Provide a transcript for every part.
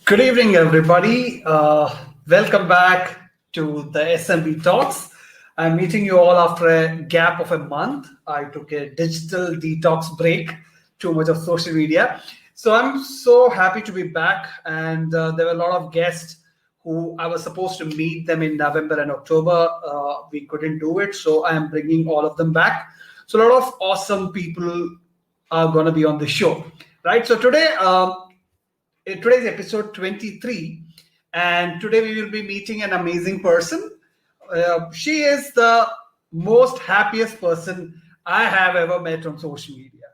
Good evening, everybody. Welcome back to the SMB Talks. I'm meeting you all after a gap of a month. I took a digital detox break, too much of social media. So I'm so happy to be back. And there were a lot of guests who I was supposed to meet them in November and October. We couldn't do it. So I am bringing all of them back. So a lot of awesome people are going to be on the show, right? So today's episode 23, and today we will be meeting an amazing person. She is the most happiest person I have ever met on social media.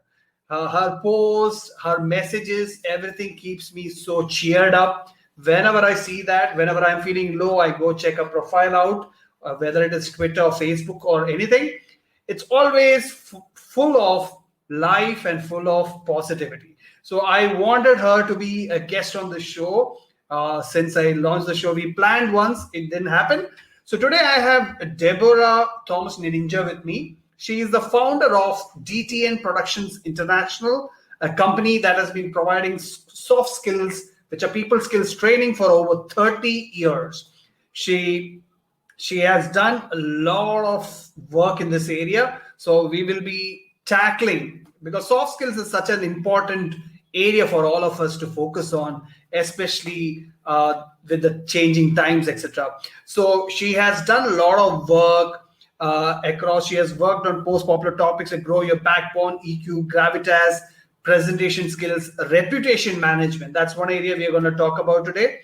Her posts, her messages, everything keeps me so cheered up. Whenever I see that, whenever I'm feeling low, I go check a profile out, whether it is Twitter or Facebook or anything. It's always full of life and full of positivity. So I wanted her to be a guest on the show. Since I launched the show, we planned once, it didn't happen. So today I have Deborah Thomas-Nininger with me. She is the founder of DTN Productions International, a company that has been providing soft skills, which are people skills training for over 30 years. She has done a lot of work in this area. So we will be tackling, because soft skills is such an important area for all of us to focus on, especially with the changing times, etc. So she has done a lot of work across. She has worked on post-popular topics like grow your backbone, EQ, gravitas, presentation skills, reputation management. That's one area we are going to talk about today.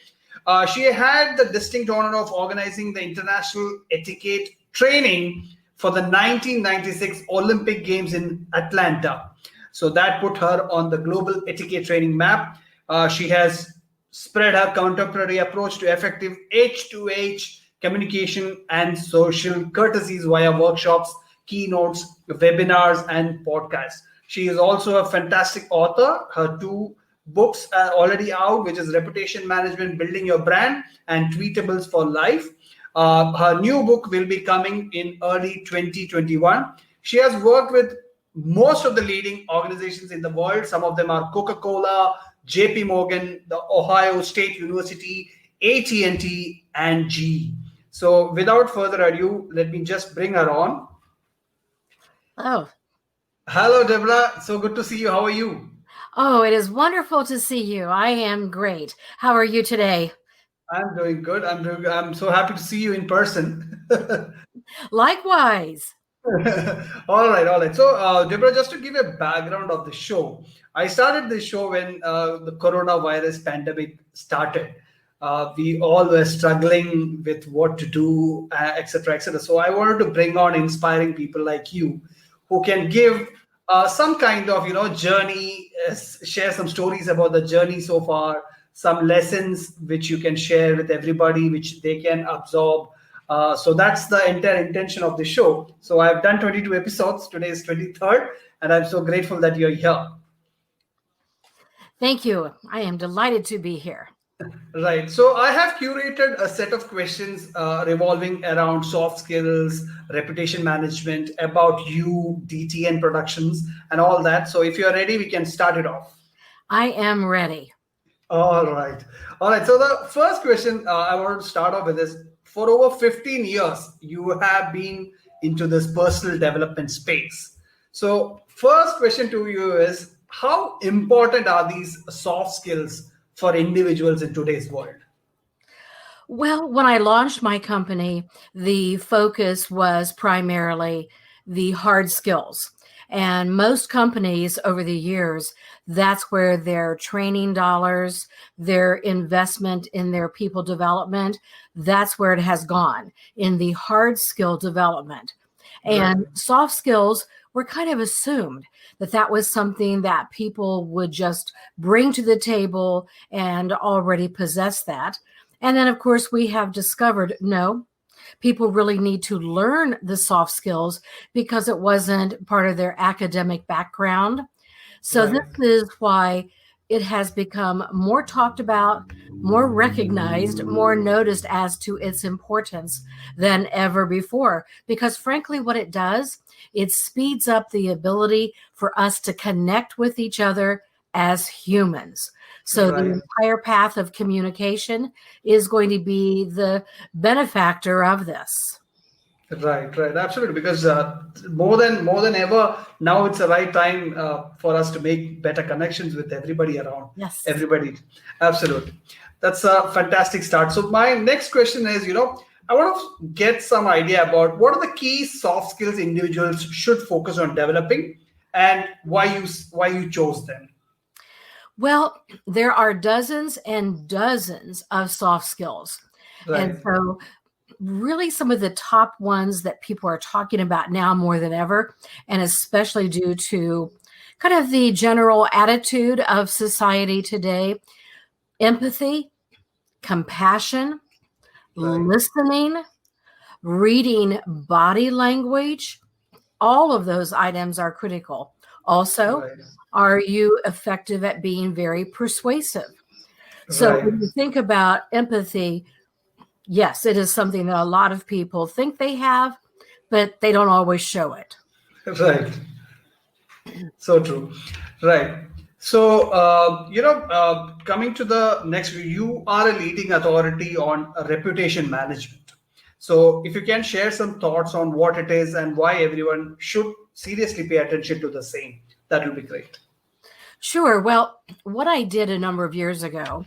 She had the distinct honor of organizing the international etiquette training for the 1996 Olympic Games in Atlanta. So that put her on the global etiquette training map. She has spread her contemporary approach to effective H2H communication and social courtesies via workshops, keynotes, webinars, and podcasts. She is also a fantastic author. Her two books are already out, which is Reputation Management, Building Your Brand, and Tweetables for Life. Her new book will be coming in early 2021. She has worked with most of the leading organizations in the world. Some of them are Coca-Cola, JP Morgan, the Ohio State University, AT&T, and GE. So without further ado, let me just bring her on. Oh. Hello, Deborah. So good to see you. How are you? Oh, it is wonderful to see you. I am great. How are you today? I'm doing good. I'm so happy to see you in person. Likewise. All right. So, Deborah, just to give a background of the show, I started this show when the coronavirus pandemic started. We all were struggling with what to do, etc., etc. So I wanted to bring on inspiring people like you who can give some kind of, journey, share some stories about the journey so far, some lessons which you can share with everybody, which they can absorb. So that's the entire intention of the show. So I've done 22 episodes. Today is 23rd, and I'm so grateful that you're here. Thank you. I am delighted to be here. Right. So I have curated a set of questions revolving around soft skills, reputation management, about you, DTN Productions, and all that. So if you're ready, we can start it off. I am ready. All right. So the first question I want to start off with is, for over 15 years, you have been into this personal development space. So first question to you is, how important are these soft skills for individuals in today's world? Well, when I launched my company, the focus was primarily the hard skills. And most companies over the years, that's where their training dollars, their investment in their people development, that's where it has gone, in the hard skill development. And soft skills were kind of assumed that was something that people would just bring to the table and already possess that. And then, of course, we have discovered, no, people really need to learn the soft skills because it wasn't part of their academic background. So this is why it has become more talked about, more recognized, more noticed as to its importance than ever before. Because frankly, what it does, it speeds up the ability for us to connect with each other as humans. So the Right. entire path of communication is going to be the benefactor of this. Right, right, absolutely. Because more than ever, now it's the right time for us to make better connections with everybody around. Yes. Everybody, absolutely. That's a fantastic start. So my next question is, I want to get some idea about what are the key soft skills individuals should focus on developing, and why you chose them. Well, there are dozens and dozens of soft skills. And Right, so really some of the top ones that people are talking about now more than ever, and especially due to kind of the general attitude of society today: empathy, compassion, right, listening, reading body language. All of those items are critical. Also, right, are you effective at being very persuasive? So right, when you think about empathy, yes, it is something that a lot of people think they have, but they don't always show it. right. So true. Right. So, coming to the next, you are a leading authority on reputation management. So, if you can share some thoughts on what it is and why everyone should seriously pay attention to the same, that will be great. Sure. Well, what I did a number of years ago,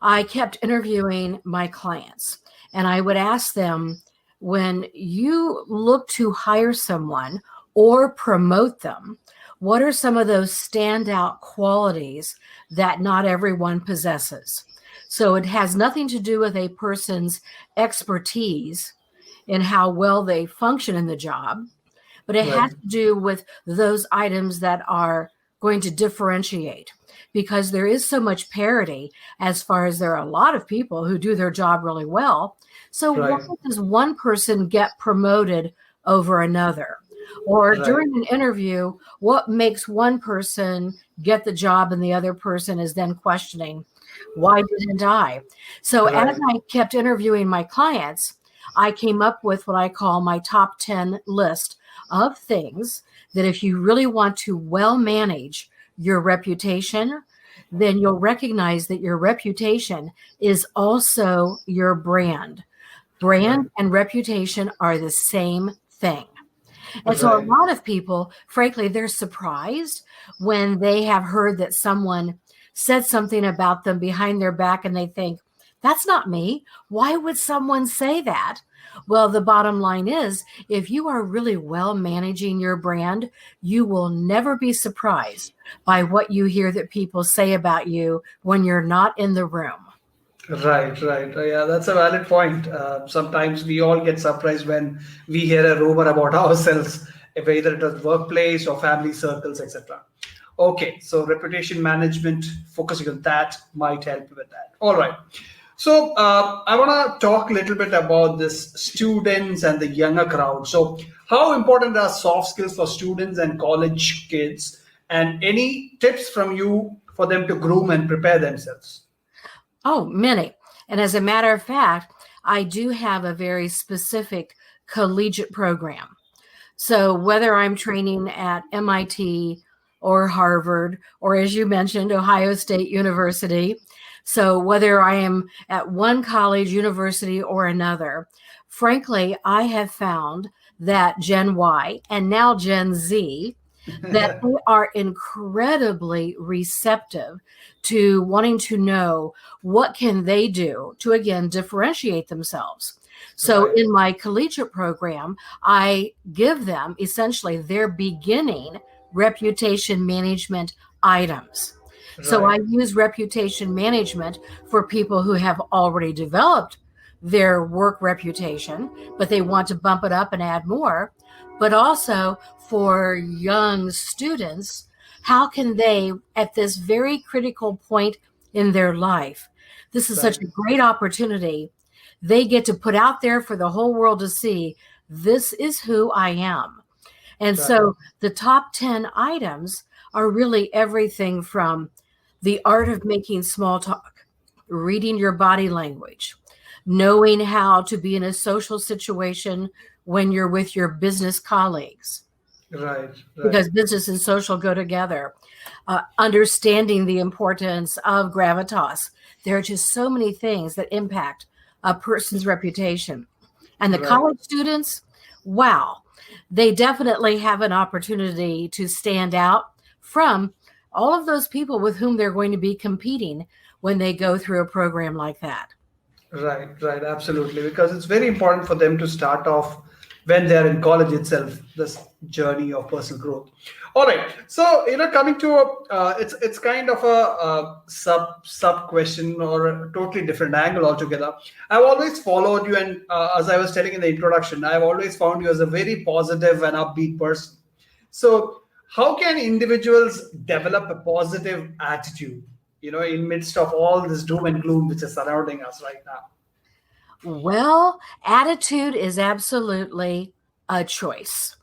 I kept interviewing my clients, and I would ask them, when you look to hire someone or promote them, what are some of those standout qualities that not everyone possesses? So it has nothing to do with a person's expertise and how well they function in the job, but it Right. has to do with those items that are going to differentiate, because there is so much parity as far as there are a lot of people who do their job really well. So why Right. does one person get promoted over another? Or Right. during an interview, what makes one person get the job and the other person is then questioning, why didn't I? So as Right. I kept interviewing my clients, I came up with what I call my top 10 list of things that if you really want to well manage your reputation, then you'll recognize that your reputation is also your brand. Right. Brand and reputation are the same thing. And so a Right. lot of people, frankly, they're surprised when they have heard that someone said something about them behind their back and they think, that's not me. Why would someone say that? Well, the bottom line is, if you are really well managing your brand, you will never be surprised by what you hear that people say about you when you're not in the room. Right, right. Yeah, that's a valid point. Sometimes we all get surprised when we hear a rumor about ourselves, if either it was workplace or family circles, etc. Okay, so reputation management, focusing on that might help with that. All right. So I want to talk a little bit about this students and the younger crowd. So how important are soft skills for students and college kids? And any tips from you for them to groom and prepare themselves? Oh, many. And as a matter of fact, I do have a very specific collegiate program. So whether I'm training at MIT or Harvard, or as you mentioned, Ohio State University, so whether I am at one college, university, or another, frankly, I have found that Gen Y and now Gen Z, that they are incredibly receptive to wanting to know what can they do to, again, differentiate themselves. So Right. in my collegiate program, I give them essentially their beginning reputation management items. So I Right, use reputation management for people who have already developed their work reputation, but they want to bump it up and add more. But also for young students, how can they, at this very critical point in their life, this is such right, a great opportunity. They get to put out there for the whole world to see, this is who I am. And right, so the top 10 items are really everything from the art of making small talk, reading your body language, knowing how to be in a social situation when you're with your business colleagues, Right, right, because business and social go together. Understanding the importance of gravitas. There are just so many things that impact a person's reputation. And the right. college students, wow, they definitely have an opportunity to stand out from all of those people with whom they're going to be competing when they go through a program like that. Right, right, absolutely. Because it's very important for them to start off when they're in college itself, this journey of personal growth. All right. So, coming to it's kind of a sub question or a totally different angle altogether. I've always followed you, and as I was telling in the introduction, I've always found you as a very positive and upbeat person. So, how can individuals develop a positive attitude, in midst of all this doom and gloom which is surrounding us right now? Well, attitude is absolutely a choice.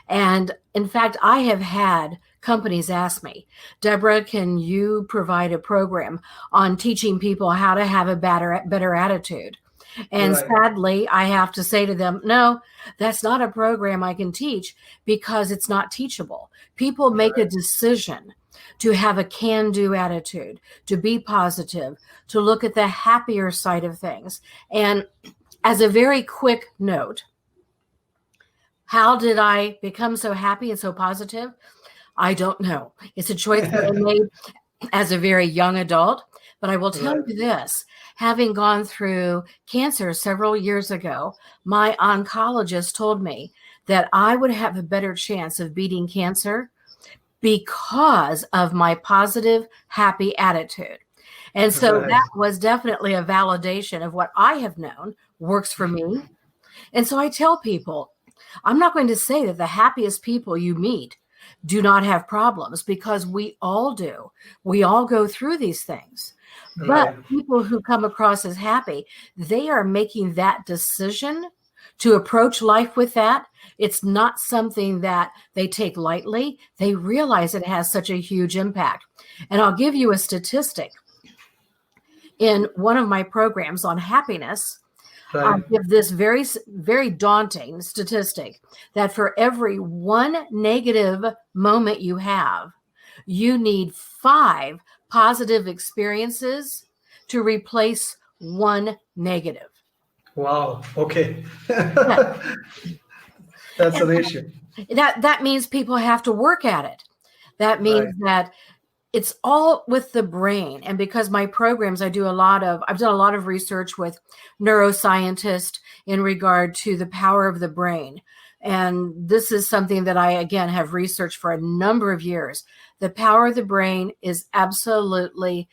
And in fact, I have had companies ask me, Deborah, can you provide a program on teaching people how to have a better attitude? And Right, sadly, I have to say to them, no, that's not a program I can teach because it's not teachable. People make a right, decision to have a can-do attitude, to be positive, to look at the happier side of things. And as a very quick note, how did I become so happy and so positive? I don't know. It's a choice that I made as a very young adult. But I will tell right, you this, having gone through cancer several years ago, my oncologist told me that I would have a better chance of beating cancer because of my positive, happy attitude. And so right, that was definitely a validation of what I have known works for me. And so I tell people, I'm not going to say that the happiest people you meet do not have problems, because we all do. We all go through these things. But right, people who come across as happy, they are making that decision to approach life with that. It's not something that they take lightly. They realize it has such a huge impact. And I'll give you a statistic. In one of my programs on happiness, I'll right. give this very, very daunting statistic that for every one negative moment you have, you need 5 positive experiences to replace one negative. Wow. Okay. Yeah. That's the ratio. That means people have to work at it. That Right, means that it's all with the brain. And because my programs, I've done a lot of research with neuroscientists in regard to the power of the brain. And this is something that I, again, have researched for a number of years. The power of the brain is absolutely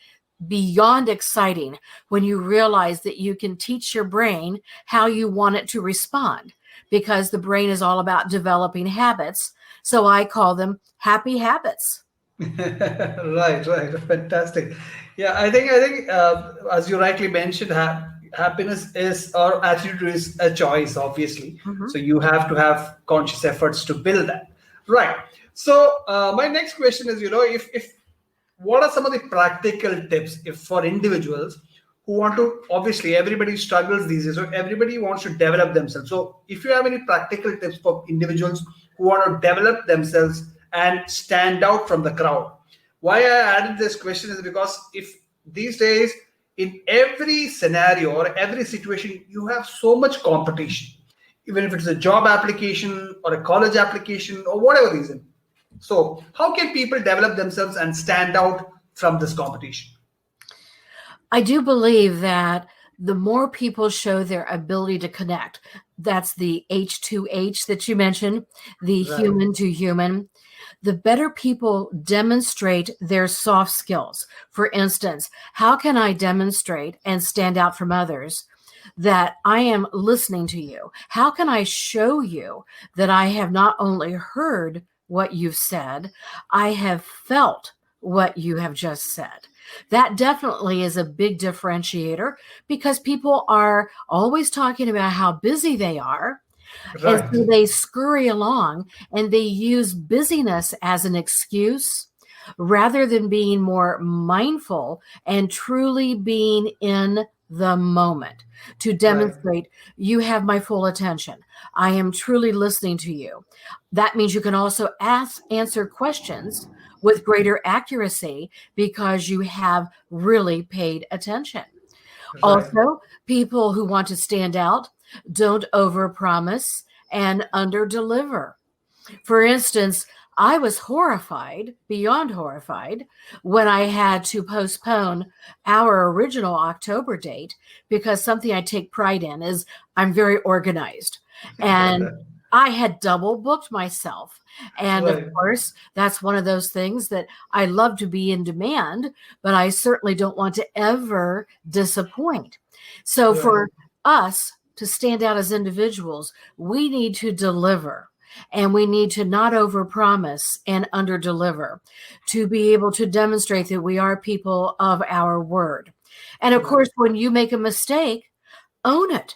beyond exciting when you realize that you can teach your brain how you want it to respond, because the brain is all about developing habits. So I call them happy habits. right, right. Fantastic. Yeah, I think, as you rightly mentioned, happiness is or attitude is a choice, obviously. Mhm. So you have to have conscious efforts to build that. Right. So my next question is, if what are some of the practical tips if for individuals who want to, obviously everybody struggles these days, so everybody wants to develop themselves. So if you have any practical tips for individuals who want to develop themselves and stand out from the crowd. Why I added this question is because if these days in every scenario or every situation you have so much competition, even if it's a job application or a college application or whatever reason. So, how can people develop themselves and stand out from this competition? I do believe that the more people show their ability to connect, that's the H2H that you mentioned, the Right, human to human, the better people demonstrate their soft skills. For instance, how can I demonstrate and stand out from others that I am listening to you? How can I show you that I have not only heard what you've said, I have felt what you have just said? That definitely is a big differentiator, because people are always talking about how busy they are. And right, so they scurry along and they use busyness as an excuse rather than being more mindful and truly being in the moment, to demonstrate you have my full attention. I am truly listening to you. That means you can also answer questions with greater accuracy because you have really paid attention. Right. Also, people who want to stand out don't overpromise and underdeliver. For instance, I was horrified, beyond horrified, when I had to postpone our original October date because something I take pride in is I'm very organized. And I had double booked myself. And of Right. course, that's one of those things that I love to be in demand, but I certainly don't want to ever disappoint. So Right. for us to stand out as individuals, we need to deliver. And we need to not overpromise and underdeliver to be able to demonstrate that we are people of our word. And of Right. course, when you make a mistake, own it,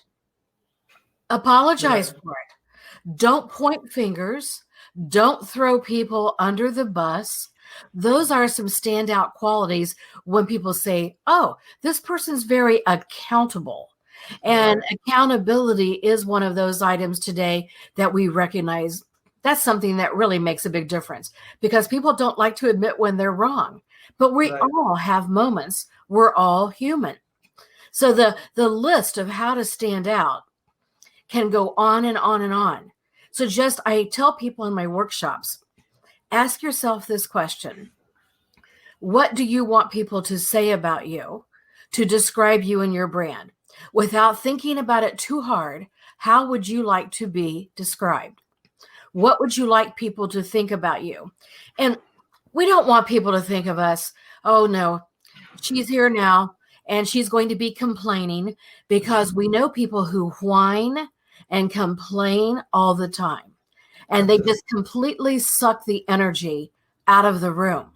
apologize Right. for it. Don't point fingers. Don't throw people under the bus. Those are some standout qualities when people say, oh, this person's very accountable. And Right. accountability is one of those items today that we recognize. That's something that really makes a big difference because people don't like to admit when they're wrong. But we Right. all have moments. We're all human. So the list of how to stand out can go on and on and on. So just I tell people in my workshops, ask yourself this question. What do you want people to say about you to describe you and your brand? Without thinking about it too hard, how would you like to be described? What would you like people to think about you? And we don't want people to think of us, oh no, she's here now and she's going to be complaining, because we know people who whine and complain all the time. And they Absolutely. just completely suck the energy out of the room,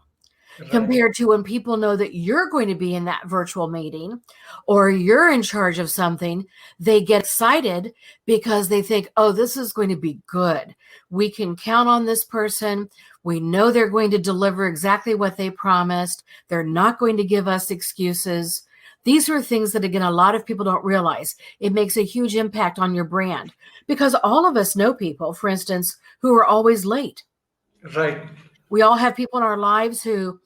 Right. compared to when people know that you're going to be in that virtual meeting or you're in charge of something. They get excited because they think, oh, this is going to be good. We can count on this person. We know they're going to deliver exactly what they promised. They're not going to give us excuses. These are things that, again, a lot of people don't realize. It makes a huge impact on your brand because all of us know people, for instance, who are always late. Right. We all have people in our lives who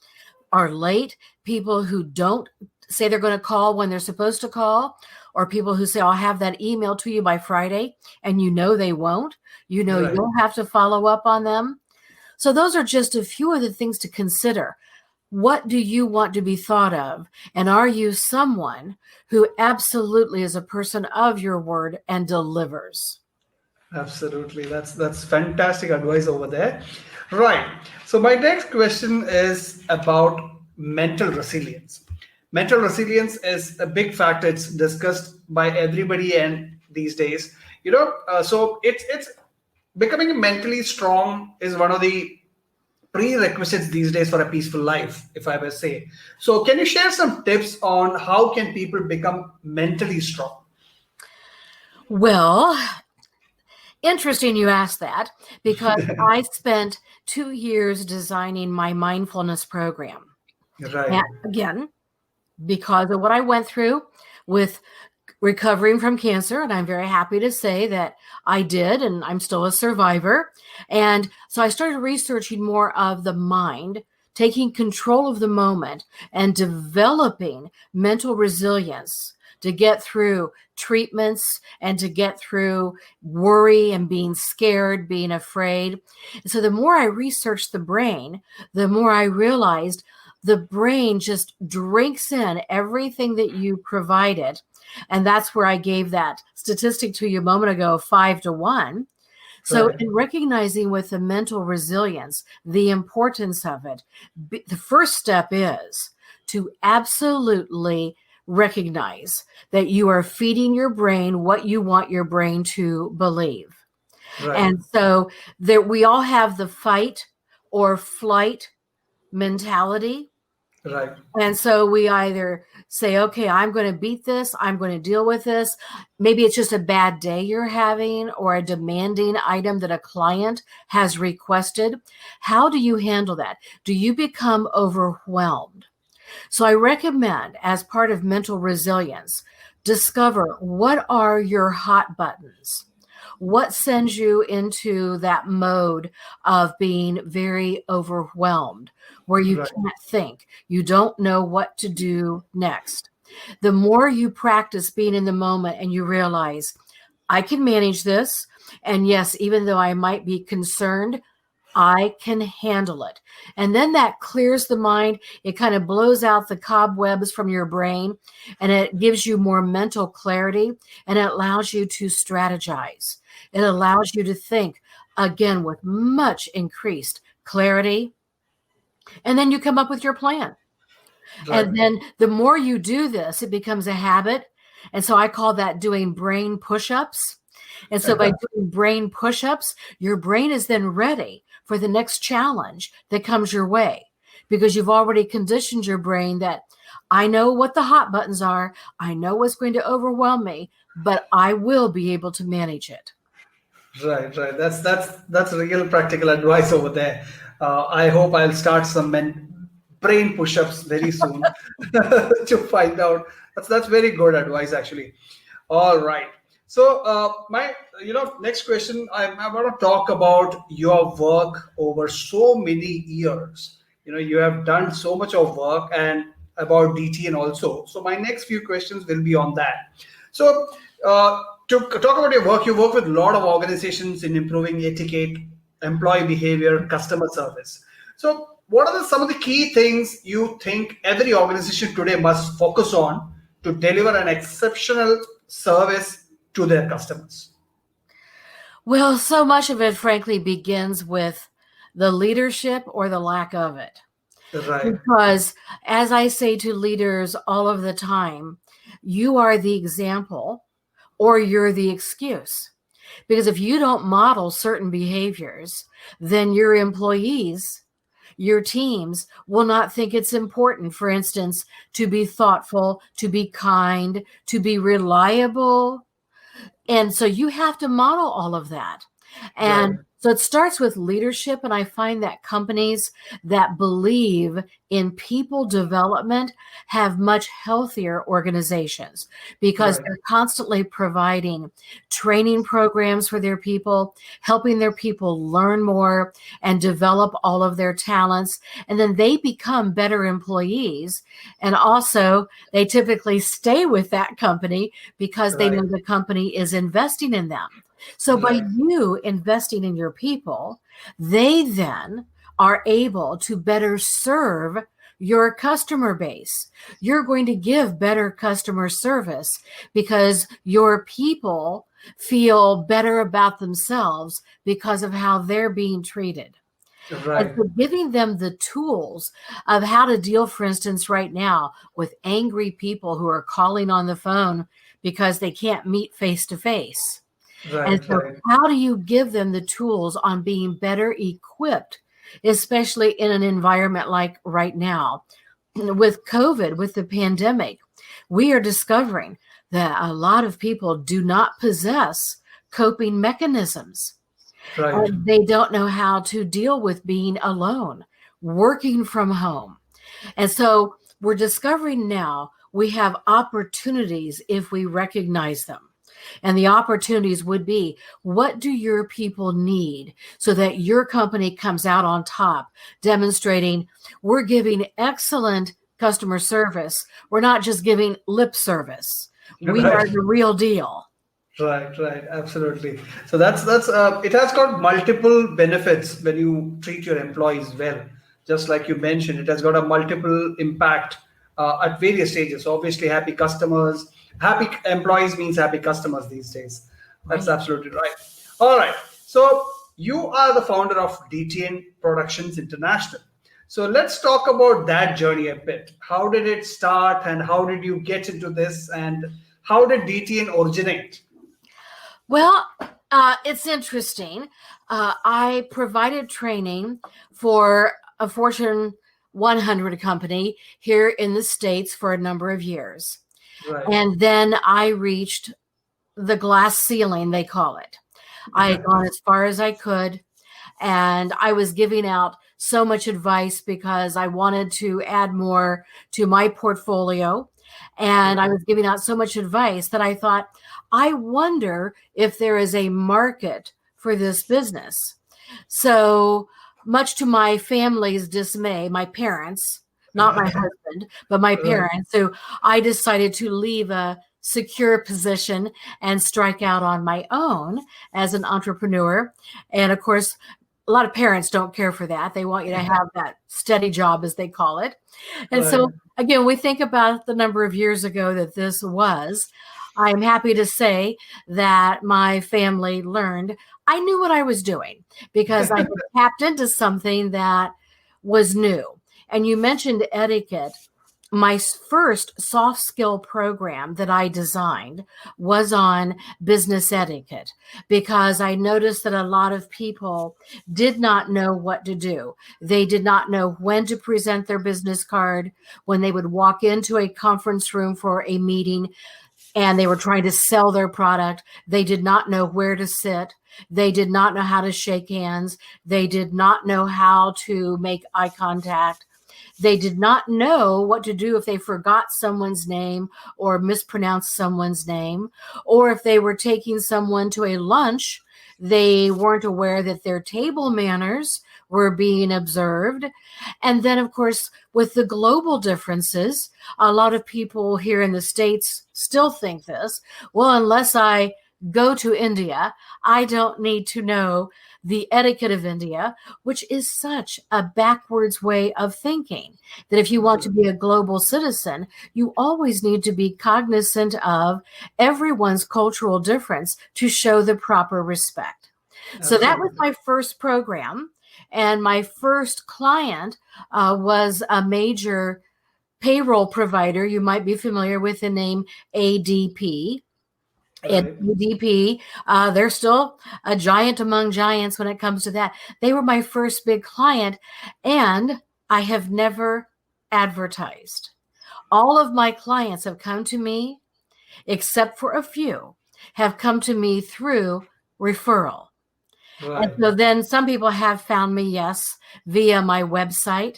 are late, people who don't say they're going to call when they're supposed to call, or people who say, I'll have that email to you by Friday, and you know they won't. You know Right. you'll have to follow up on them. So those are just a few of the things to consider. What do you want to be thought of? And are you someone who absolutely is a person of your word and delivers? Absolutely. That's fantastic advice over there. Right. So my next question is about mental resilience. Mental resilience is a big factor. It's discussed by everybody and these days. So it's becoming mentally strong is one of the prerequisites these days for a peaceful life, if I may say. So can you share some tips on how can people become mentally strong? Well, interesting you asked that, because I spent 2 years designing my mindfulness program. Right. And again, because of what I went through with recovering from cancer, and I'm very happy to say that I did, and I'm still a survivor. And so I started researching more of the mind, taking control of the moment, and developing mental resilience to get through treatments and to get through worry and being scared, being afraid. So the more I researched the brain, the more I realized the brain just drinks in everything that you provided. And that's where I gave that statistic to you a moment ago, 5-1. So Right. in recognizing with the mental resilience, the importance of it, the first step is to absolutely recognize that you are feeding your brain what you want your brain to believe. Right. And so that we all have the fight or flight mentality. Right. And so we either say, okay, I'm going to beat this. I'm going to deal with this. Maybe it's just a bad day you're having or a demanding item that a client has requested. How do you handle that? Do you become overwhelmed? So I recommend, as part of mental resilience, discover what are your hot buttons. What sends you into that mode of being very overwhelmed, where you Right. can't think, you don't know what to do next? The more you practice being in the moment and you realize, I can manage this. And yes, even though I might be concerned, I can handle it. And then that clears the mind. It kind of blows out the cobwebs from your brain, and it gives you more mental clarity, and it allows you to strategize. It allows you to think again with much increased clarity. And then you come up with your plan. Right. And then the more you do this, it becomes a habit. And so I call that doing brain push-ups. And so by doing brain push-ups, your brain is then ready for the next challenge that comes your way, because you've already conditioned your brain that I know what the hot buttons are. I know what's going to overwhelm me, but I will be able to manage it. Right, right. That's real practical advice over there. I hope I'll start some brain push-ups very soon to find out. That's very good advice, actually. All right. So my next question, I want to talk about your work over so many years. You have done so much of work and about DTN also. So my next few questions will be on that. So to talk about your work, you work with a lot of organizations in improving etiquette, employee behavior, customer service. So what are some of the key things you think every organization today must focus on to deliver an exceptional service to their customers? Well, so much of it, frankly, begins with the leadership or the lack of it. Right, Because as I say to leaders all of the time, you are the example or you're the excuse. Because if you don't model certain behaviors, then your employees, your teams will not think it's important, for instance, to be thoughtful, to be kind, to be reliable. And so you have to model all of that. right, And so it starts with leadership. And I find that companies that believe in people development have much healthier organizations, because right, they're constantly providing training programs for their people, helping their people learn more and develop all of their talents. And then they become better employees. And also, they typically stay with that company because they right, know the company is investing in them. So by right, you investing in your people, they then are able to better serve your customer base. You're going to give better customer service because your people feel better about themselves because of how they're being treated. And right, so giving them the tools of how to deal, for instance, right now with angry people who are calling on the phone because they can't meet face to face. And right, so right, how do you give them the tools on being better equipped, especially in an environment like right now? With COVID, with the pandemic, we are discovering that a lot of people do not possess coping mechanisms. right, They don't know how to deal with being alone, working from home. And so we're discovering now we have opportunities if we recognize them. And the opportunities would be, what do your people need so that your company comes out on top, demonstrating we're giving excellent customer service. We're not just giving lip service. We are right. the real deal. Right, right, absolutely. So that's it has got multiple benefits when you treat your employees well. Just like you mentioned, it has got a multiple impact at various stages. Obviously, happy customers, happy employees means happy customers these days. That's Right. absolutely right. All right. So you are the founder of DTN Productions International. So let's talk about that journey a bit. How did it start, and how did you get into this, and how did DTN originate? Well, it's interesting. I provided training for a Fortune 100 company here in the States for a number of years. Right. And then I reached the glass ceiling, they call it. I had gone as far as I could, and I was giving out so much advice because I wanted to add more to my portfolio. And I was giving out so much advice that I thought, I wonder if there is a market for this business. So much to my family's dismay, my parents, not my husband, but my parents, so I decided to leave a secure position and strike out on my own as an entrepreneur. And of course, a lot of parents don't care for that. They want you to have that steady job, as they call it. And so, again, we think about the number of years ago that this was. I'm happy to say that my family learned I knew what I was doing because I had tapped into something that was new. And you mentioned etiquette. My first soft skill program that I designed was on business etiquette because I noticed that a lot of people did not know what to do. They did not know when to present their business card, when they would walk into a conference room for a meeting and they were trying to sell their product. They did not know where to sit. They did not know how to shake hands. They did not know how to make eye contact. They did not know what to do if they forgot someone's name or mispronounced someone's name, or if they were taking someone to a lunch, they weren't aware that their table manners were being observed. And then, of course, with the global differences, a lot of people here in the States still think this, well, unless I go to India, I don't need to know the etiquette of India, which is such a backwards way of thinking, that if you want to be a global citizen, you always need to be cognizant of everyone's cultural difference to show the proper respect. So that was my first program. And my first client was a major payroll provider. You might be familiar with the name ADP. ADP, they're still a giant among giants when it comes to that. They were my first big client, and I have never advertised. All of my clients have come to me, except for a few, have come to me through referral. And so then some people have found me, yes, via my website.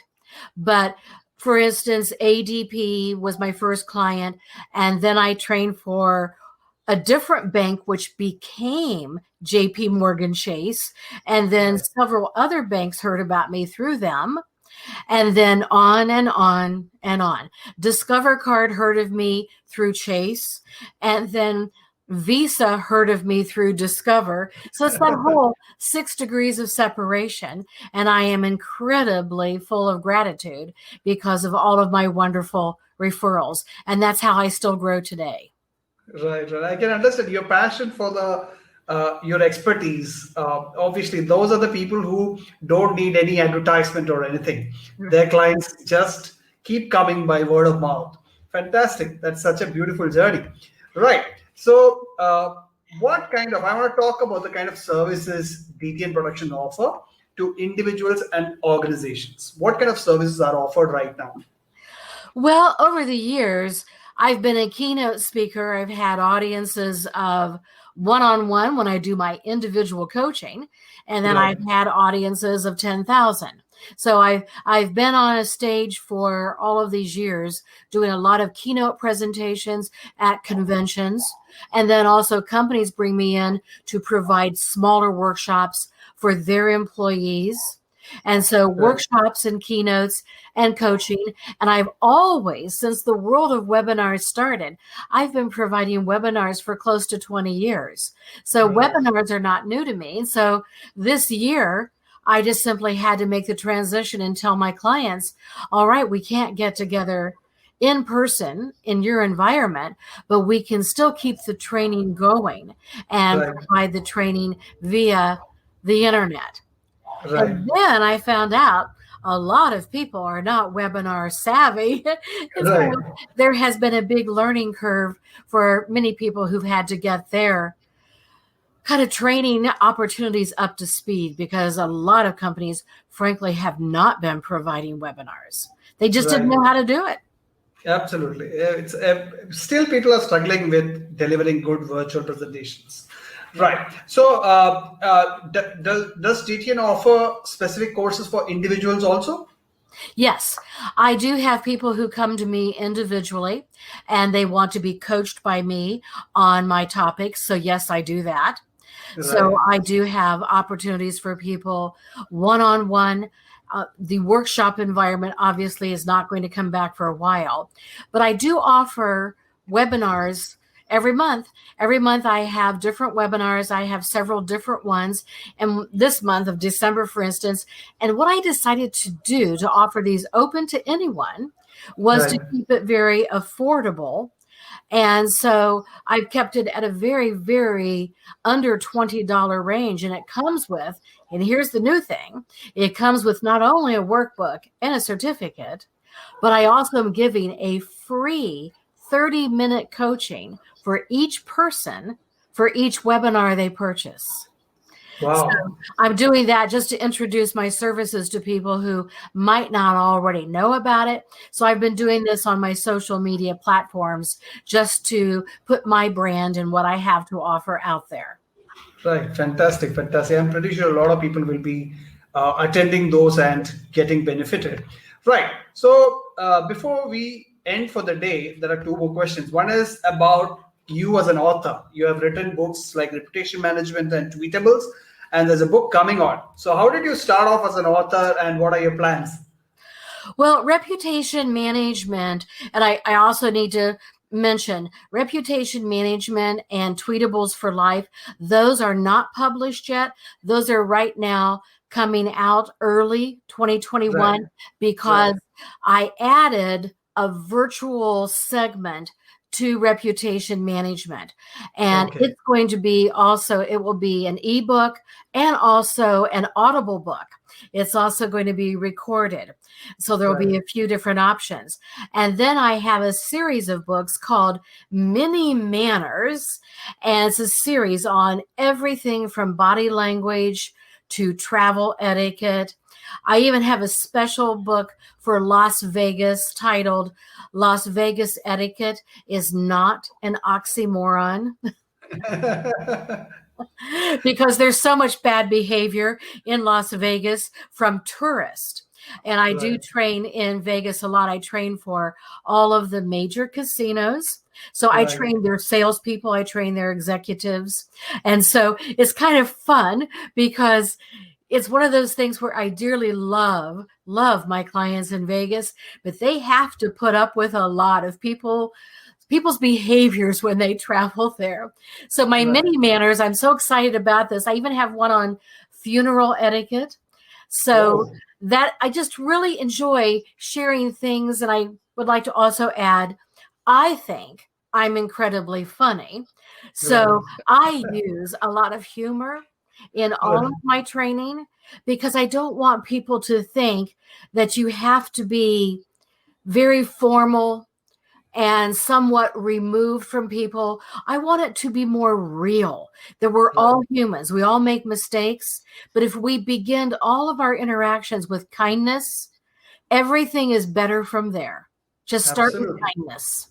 But for instance, ADP was my first client, and then I trained for a different bank, which became JP Morgan Chase. And then several other banks heard about me through them. And then on and on and on. Discover Card heard of me through Chase. And then Visa heard of me through Discover. So it's that whole 6 degrees of separation. And I am incredibly full of gratitude because of all of my wonderful referrals. And that's how I still grow today. Right. I can understand your passion for your expertise. Obviously, those are the people who don't need any advertisement or anything. Their clients just keep coming by word of mouth. Fantastic. That's such a beautiful journey. Right. So, I want to talk about the kind of services DTN Production offer to individuals and organizations. What kind of services are offered right now? Well, over the years, I've been a keynote speaker. I've had audiences of one-on-one when I do my individual coaching, and then I've had audiences of 10,000. So I've been on a stage for all of these years doing a lot of keynote presentations at conventions, and then also companies bring me in to provide smaller workshops for their employees. And so workshops and keynotes and coaching. And I've always, since the world of webinars started, I've been providing webinars for close to 20 years. So webinars are not new to me. So this year, I just simply had to make the transition and tell my clients, all right, we can't get together in person in your environment, but we can still keep the training going and provide the training via the internet. And then I found out a lot of people are not webinar savvy. So there has been a big learning curve for many people who've had to get their kind of training opportunities up to speed because a lot of companies, frankly, have not been providing webinars. They just didn't know how to do it. Absolutely. It's still people are struggling with delivering good virtual presentations. Right. So does DTN offer specific courses for individuals also? Yes, I do have people who come to me individually and they want to be coached by me on my topics. So, yes, I do that. So, Right. I do have opportunities for people one on one. The workshop environment obviously is not going to come back for a while, but I do offer webinars every month. Every month I have different webinars. I have several different ones. And this month of December, for instance, and what I decided to do to offer these open to anyone was to Right. keep it very affordable. And so I've kept it at a very, very under $20 range. And it comes with, and here's the new thing, it comes with not only a workbook and a certificate, but I also am giving a free 30-minute coaching for each person for each webinar they purchase. So Wow. I'm doing that just to introduce my services to people who might not already know about it. So I've been doing this on my social media platforms just to put my brand and what I have to offer out there. Right. Fantastic. Fantastic. I'm pretty sure a lot of people will be attending those and getting benefited. Right. So before we end for the day, there are two more questions. One is about you as an author. You have written books like Reputation Management and Tweetables, and there's a book coming on. So how did you start off as an author, and what are your plans? Well, reputation management, and I also need to mention reputation management and Tweetables for Life. Those are not published yet. Those are right now coming out early 2021 Right. because Right. I added a virtual segment to reputation management. And Okay. it's going to be also, it will be an ebook and also an audible book. It's also going to be recorded. So there will Right. be a few different options. And then I have a series of books called Mini Manners. And it's a series on everything from body language to travel etiquette. I even have a special book for Las Vegas titled Las Vegas Etiquette is Not an Oxymoron. Because there's so much bad behavior in Las Vegas from tourists. And I do Right. train in Vegas a lot. I train for all of the major casinos. So I Right. train their salespeople, I train their executives. And so it's kind of fun because it's one of those things where I dearly love my clients in Vegas, but they have to put up with a lot of people's behaviors when they travel there. So my Right. mini manners, I'm so excited about this. I even have one on funeral etiquette. So Oh. that I just really enjoy sharing things. And I would like to also add, I think I'm incredibly funny. Right. So I use a lot of humor in all of Right. my training because I don't want people to think that you have to be very formal and somewhat removed from people. I want it to be more real, that we're Right. all humans. We all make mistakes. But if we begin all of our interactions with kindness, everything is better from there. Just start with Absolutely. kindness.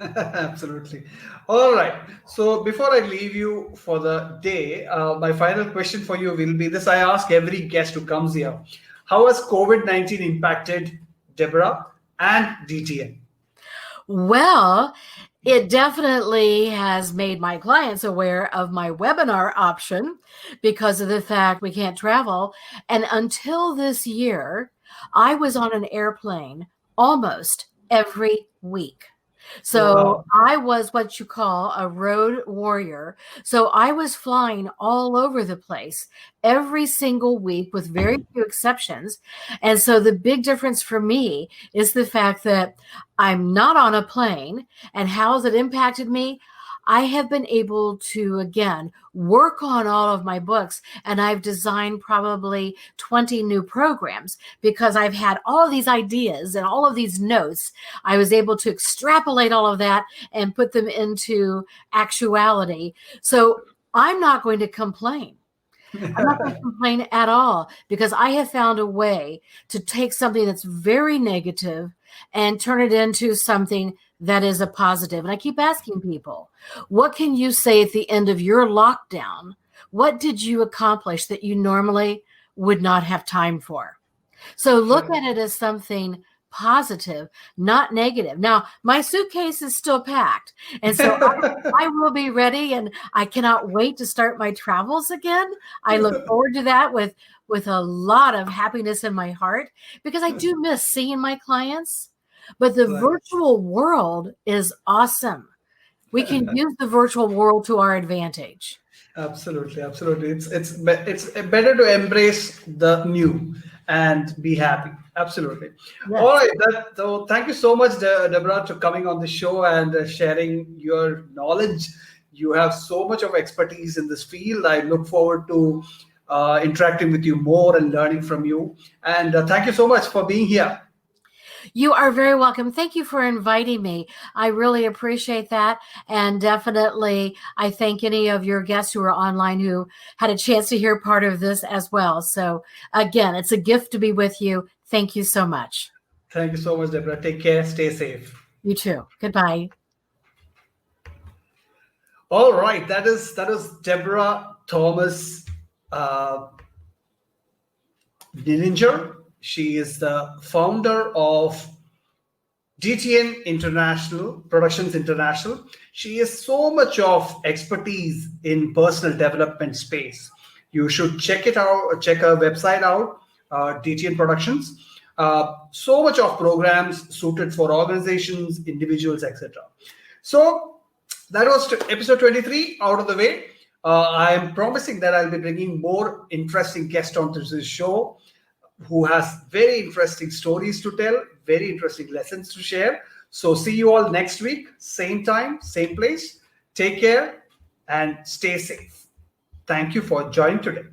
Absolutely. All right. So before I leave you for the day, my final question for you will be this. I ask every guest who comes here: how has COVID-19 impacted Deborah and DTN? Well, it definitely has made my clients aware of my webinar option because of the fact we can't travel. And until this year, I was on an airplane almost every week. So Wow. I was what you call a road warrior. So I was flying all over the place every single week with very few exceptions. And so the big difference for me is the fact that I'm not on a plane. And how has it impacted me? I have been able to, again, work on all of my books, and I've designed probably 20 new programs because I've had all of these ideas and all of these notes. I was able to extrapolate all of that and put them into actuality. So I'm not going to complain. I'm not going to complain at all because I have found a way to take something that's very negative and turn it into something that is a positive. And I keep asking people, what can you say at the end of your lockdown? What did you accomplish that you normally would not have time for? So look at it as something positive, not negative. Now, my suitcase is still packed, and so I will be ready, and I cannot wait to start my travels again. I look forward to that with a lot of happiness in my heart, because I do miss seeing my clients. But the Right. virtual world is awesome. We can use the virtual world to our advantage. Absolutely, absolutely. It's better to embrace the new and be happy. Absolutely. All Yes. right. So thank you so much, Deborah, to coming on the show and sharing your knowledge. You have so much of expertise in this field. I look forward to interacting with you more and learning from you. And thank you so much for being here. You are very welcome. Thank you for inviting me. I really appreciate that. And definitely, I thank any of your guests who are online who had a chance to hear part of this as well. So, again, it's a gift to be with you. Thank you so much. Thank you so much, Deborah. Take care. Stay safe. You too. Goodbye. All right. That is Deborah Thomas. Dillinger. She is the founder of DTN International Productions International. She has so much of expertise in personal development space. You should check it out. Check her website out, DTN Productions. So much of programs suited for organizations, individuals, etc. So that was episode 23 out of the way. I am promising that I'll be bringing more interesting guests onto this show who has very interesting stories to tell, very interesting lessons to share. So see you all next week, same time, same place. Take care and stay safe. Thank you for joining today.